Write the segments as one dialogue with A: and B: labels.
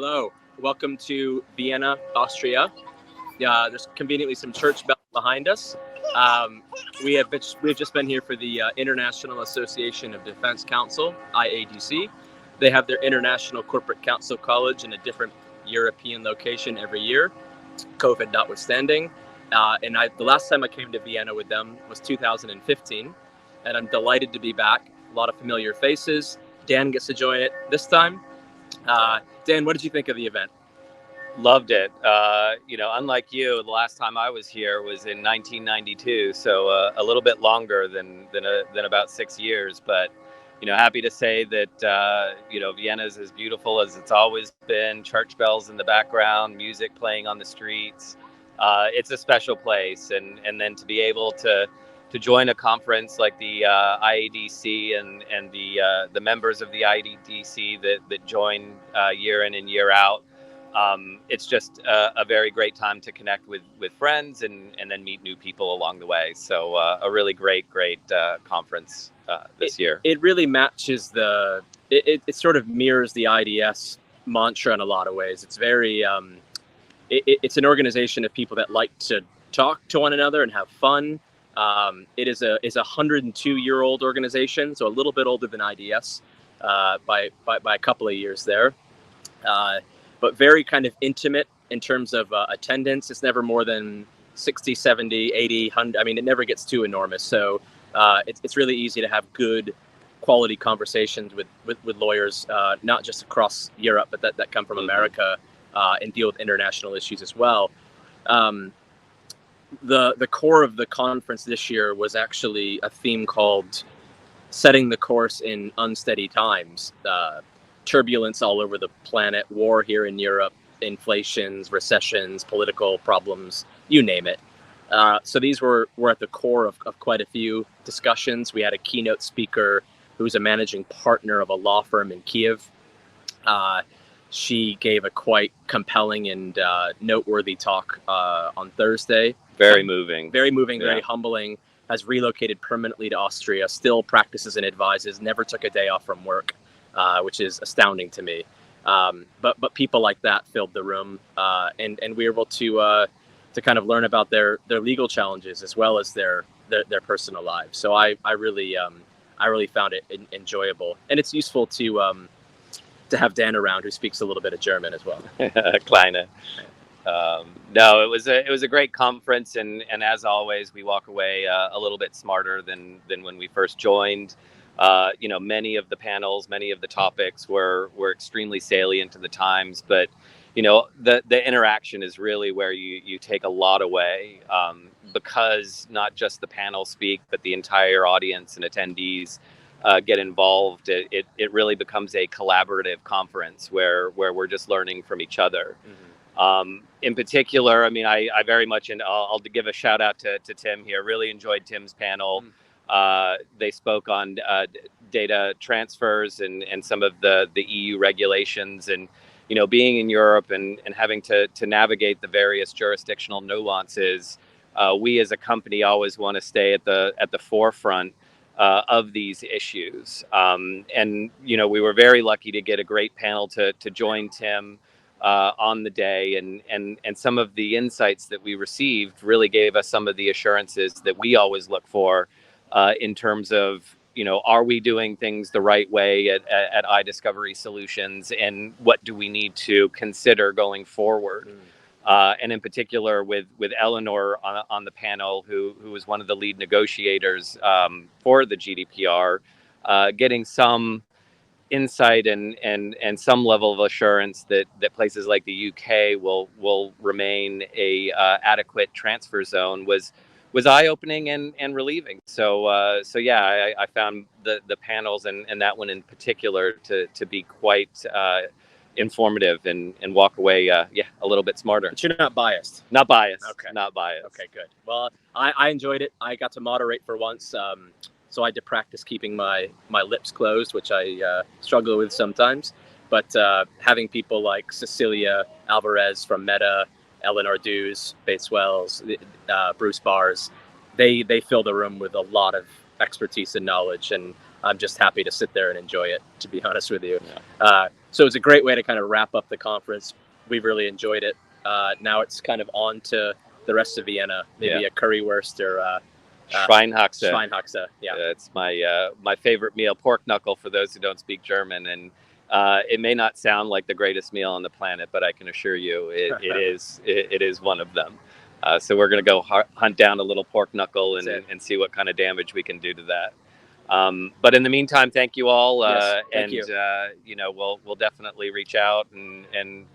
A: Hello. Welcome to Vienna, Austria. There's conveniently some church bells behind us. We've just been here for the International Association of Defense Counsel, IADC. They have their International Corporate Counsel College in a different European location every year, COVID notwithstanding. The last time I came to Vienna with them was 2015, and I'm delighted to be back. A lot of familiar faces. Dan gets to join it this time. Dan, what did you think of the event?
B: Loved it. Unlike you, the last time I was here was in 1992, so a little bit longer than about 6 years. But happy to say that Vienna is as beautiful as it's always been. Church bells in the background, music playing on the streets. It's a special place, and then to be able to join a conference like the IADC and the members of the IADC that join year in and year out. It's just a very great time to connect with friends and then meet new people along the way. So a really great conference this year.
A: It really matches it sort of mirrors the IDS mantra in a lot of ways. It's very, it's an organization of people that like to talk to one another and have fun. It is a 102-year-old organization, so a little bit older than IDS by a couple of years there. But very kind of intimate in terms of attendance. It's never more than 60, 70, 80, 100. I mean, it never gets too enormous. So it's really easy to have good quality conversations with lawyers, not just across Europe, but that come from America and deal with international issues as well. The core of the conference this year was actually a theme called Setting the Course in Unsteady Times. Turbulence all over the planet, war here in Europe, inflations, recessions, political problems, you name it. So these were at the core of quite a few discussions. We had a keynote speaker who was a managing partner of a law firm in Kiev. She gave a quite compelling and noteworthy talk on Thursday.
B: Very moving,
A: yeah. Very humbling. Has relocated permanently to Austria, still practices and advises, never took a day off from work. Which is astounding to me. But people like that filled the room, and we were able to kind of learn about their legal challenges as well as their personal lives. So I really found it enjoyable, and it's useful to have Dan around who speaks a little bit of German as well.
B: Kleine. No, it was a great conference, and as always, we walk away a little bit smarter than when we first joined. Many of the panels, many of the topics were extremely salient to the times, but the interaction is really where you take a lot away, because not just the panel speak, but the entire audience and attendees get involved. It really becomes a collaborative conference where we're just learning from each other. Mm-hmm. In particular, I mean, I very much, and I'll give a shout out to Tim here. Really enjoyed Tim's panel. Mm-hmm. They spoke on data transfers and some of the EU regulations, and being in Europe and having to navigate the various jurisdictional nuances. We as a company always want to stay at the forefront of these issues, and we were very lucky to get a great panel to join Tim on the day, and some of the insights that we received really gave us some of the assurances that we always look for. In terms of, are we doing things the right way at iDiscovery Solutions, and what do we need to consider going forward? And in particular with Eleanor on the panel, who was one of the lead negotiators for the GDPR, getting some insight and some level of assurance that places like the UK will remain a adequate transfer zone was eye-opening and relieving. So yeah, I found the panels and that one in particular to be quite informative and walk away a little bit smarter.
A: But you're not biased.
B: Not biased.
A: Okay.
B: Not biased.
A: Okay, good. Well, I enjoyed it. I got to moderate for once, so I had to practice keeping my lips closed, which I struggle with sometimes. But having people like Cecilia Alvarez from Meta, Eleanor Dews, Bates Wells, Bruce Bars, they fill the room with a lot of expertise and knowledge, and I'm just happy to sit there and enjoy it, to be honest with you. Yeah. So it's a great way to kind of wrap up the conference. We've really enjoyed it. Now it's kind of on to the rest of Vienna, maybe a currywurst or
B: Schweinhaxe.
A: Schweinhaxe, yeah.
B: It's my favorite meal, pork knuckle for those who don't speak German. And it may not sound like the greatest meal on the planet, but I can assure you it is one of them. So we're going to go hunt down a little pork knuckle and see what kind of damage we can do to that. But in the meantime, thank you all.
A: Thank you.
B: You know, we'll definitely reach out and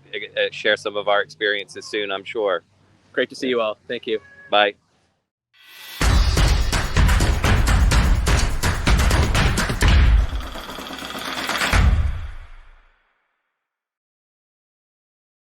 B: share some of our experiences soon, I'm sure.
A: Great to see you all. Thank you.
B: Bye.